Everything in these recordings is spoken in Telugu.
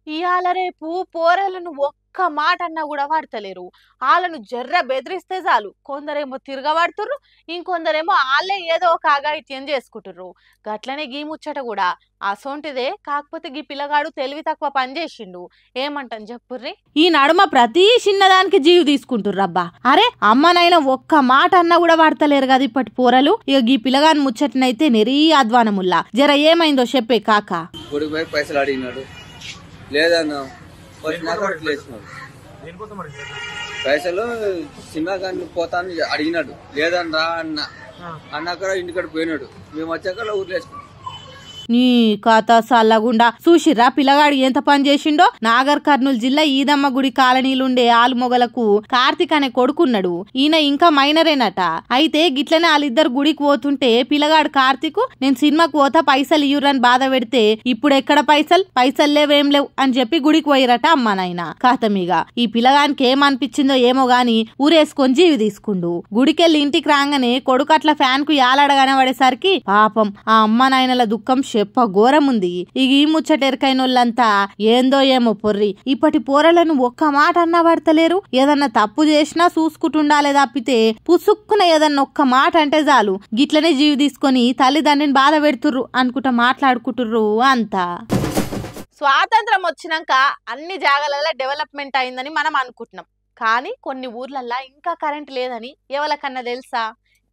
ఇయాల రేపు పోరలను ఒక్క మాట అన్నా కూడా వాడతలేరు. ఆళ్ళను జర్ర బెదిరిస్తే చాలు కొందరేమో తిరగబడుతుర్రు, ఇంకొందరేమో ఆళ్ళే ఏదో ఒక అఘాయిత్యం చేసుకుంటుర్రు. గట్లనే గీ ముచ్చట కూడా అసొంటిదే. కాకపోతే గీ పిల్లగాడు తెలివి తక్కువ పని చేసిండు. ఏమంటాను చెప్పుర్రి. ఈ నడుమ ప్రతి చిన్నదానికి జీవి తీసుకుంటుర్రబ్బా. అరే అమ్మనైనా ఒక్క మాట అన్నా కూడా వాడతలేరు కదా ఇప్పటి పోరలు. ఇక గీ పిల్లగాని ముచ్చటనైతే నెరీ అధ్వానముల్లా. జర ఏమైందో చెప్పే కాక. పైసలు అడిగినాడు లేదన్నా పైసలు సినిమా కానీ పోతాను అడిగినాడు లేదని రా అన్నాక ఇంటికాడ పోయినాడు. మేము వచ్చాక ఊర్లో వేసుకున్నాం. నీ కథ సల్లగుండా చూసిర్రా పిల్లగాడు ఎంత పని చేసిండో. నాగర్ కర్నూలు జిల్లా ఈదమ్మ గుడి కాలనీలుండే ఆలుమొగలకు కార్తీక్ అనే కొడుకున్నాడు. ఈయన ఇంకా మైనరేనట. అయితే గిట్లనే వాళ్ళిద్దరు గుడికి పోతుంటే పిల్లగాడు కార్తీక్ నేను సినిమాకు పోతా పైసలు ఇయ్యురని బాధ పెడితే ఇప్పుడు ఎక్కడ పైసలు లేవేం లేవు అని చెప్పి గుడికి పోయిరట అమ్మ నాయన. కాతమిగా ఈ పిల్లగానికి ఏమనిపించిందో ఏమో గాని ఊరేసుకొని జీవి తీసుకుండు. గుడికెళ్ళి ఇంటికి రాగానే కొడుకు అట్లా ఫ్యాన్ కు యాలాడగానే పడేసరికి పాపం ఆ అమ్మ నాయనల దుఃఖం చెప్ప ఘోరముంది. ఇక ఈ ముచ్చటెరకైనోళ్ళంతా ఏందో ఏమో పొర్రి ఇప్పటి పోరలను ఒక్క మాట అన్నా పడతలేరు. ఏదన్నా తప్పు చేసినా చూసుకుంటుండాలే తప్పితే పుసుక్కున ఏదన్నా ఒక్క మాట అంటే చాలు గిట్లనే జీవి తీసుకొని తల్లిదండ్రిని బాధ పెడుతుర్రు అనుకుంటా మాట్లాడుకుంటుర్రు అంతా. స్వాతంత్రం వచ్చినాక అన్ని జాగాలలో డెవలప్మెంట్ అయిందని మనం అనుకుంటున్నాం. కానీ కొన్ని ఊర్లల్లా ఇంకా కరెంట్ లేదని ఎవరికన్నా తెలుసా?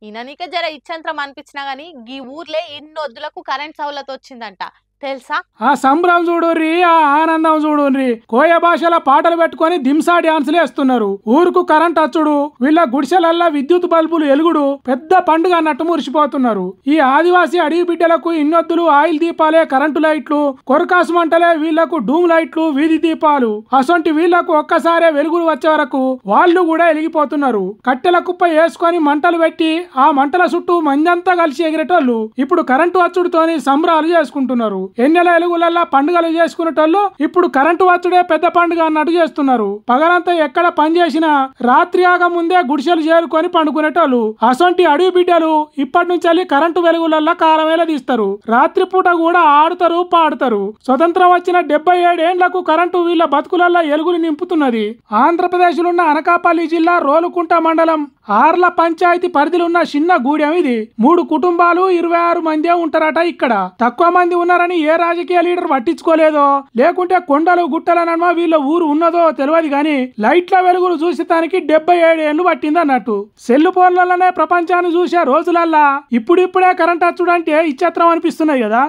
ఈయననిక జర ఇచ్చంత్రం అనిపించినా గానీ ఈ ఊర్లే ఇన్నొద్దులకు కరెంట్ సౌలత్ వచ్చిందంట తెలుసా? ఆ సంబరం చూడుర్రి, ఆ ఆనందం చూడుర్రి. కోయ భాషల పాటలు పెట్టుకొని దింసా డాన్సులు వేస్తున్నారు. ఊరుకు కరెంట్ వచ్చుడు, వీళ్ళ గుడిసెలల్లా విద్యుత్ బల్బులు ఎలుగుడు పెద్ద పండుగ అన్నట్టు మురిసిపోతున్నారు. ఈ ఆదివాసీ అడవి బిడ్డలకు ఇన్నొద్దులు ఆయిల్ దీపాలే కరెంటు లైట్లు, కొరకాసు మంటలే వీళ్లకు డూమ్ లైట్లు వీధి దీపాలు. అసొంటి వీళ్లకు ఒక్కసారే వెలుగులు వచ్చే వరకు వాళ్ళు కూడా ఎలిగిపోతున్నారు. కట్టెల కుప్ప వేసుకొని మంటలు పెట్టి ఆ మంటల చుట్టూ మందంతా కలిసి ఎగిరేటోళ్ళు ఇప్పుడు కరెంటు వచ్చుడుతోని సంబరాలు చేసుకుంటున్నారు. ఎన్నెల ఎలుగులల్లా పండుగలు చేసుకునేటోళ్ళు ఇప్పుడు కరెంటు వచ్చుడే పెద్ద పండుగ అన్నట్టు చేస్తున్నారు. పగలంతా ఎక్కడ పని చేసినా రాత్రి ఆగ ముందే గుడిసెలు చేరుకొని పండుకునేటోళ్ళు. అసొంటి అడవి బిడ్డలు ఇప్పటి నుంచి కరెంటు వెలుగులల్లా కాలమేలా తీస్తారు. రాత్రి పూట కూడా ఆడుతారు పాడుతారు. స్వతంత్రం వచ్చిన 77 ఏండ్లకు కరెంటు వీళ్ళ బతుకులల్లా ఎలుగులు నింపుతున్నది. ఆంధ్రప్రదేశ్ లో ఉన్న అనకాపల్లి జిల్లా రోలుకుంట మండలం ఆర్ల పంచాయతీ పరిధిలో ఉన్న చిన్న గూడెం ఇది. 3 కుటుంబాలు 26 మందే ఉంటారట. ఇక్కడ తక్కువ మంది ఉన్నారని ఏ రాజకీయ లీడర్ పట్టించుకోలేదో లేకుంటే కొండలు గుట్టల నడుమ వీళ్ళ ఊరు ఉన్నదో తెలియదు గాని లైట్ల వెలుగులు చూసేదానికి 77 ఏళ్లు పట్టింది అన్నట్టు. సెల్లు ఫోన్లలోనే ప్రపంచాన్ని చూసే రోజులల్లా ఇప్పుడిప్పుడే కరెంట్ వచ్చుడంటే ఇచ్చత్రం అనిపిస్తున్నాయి కదా.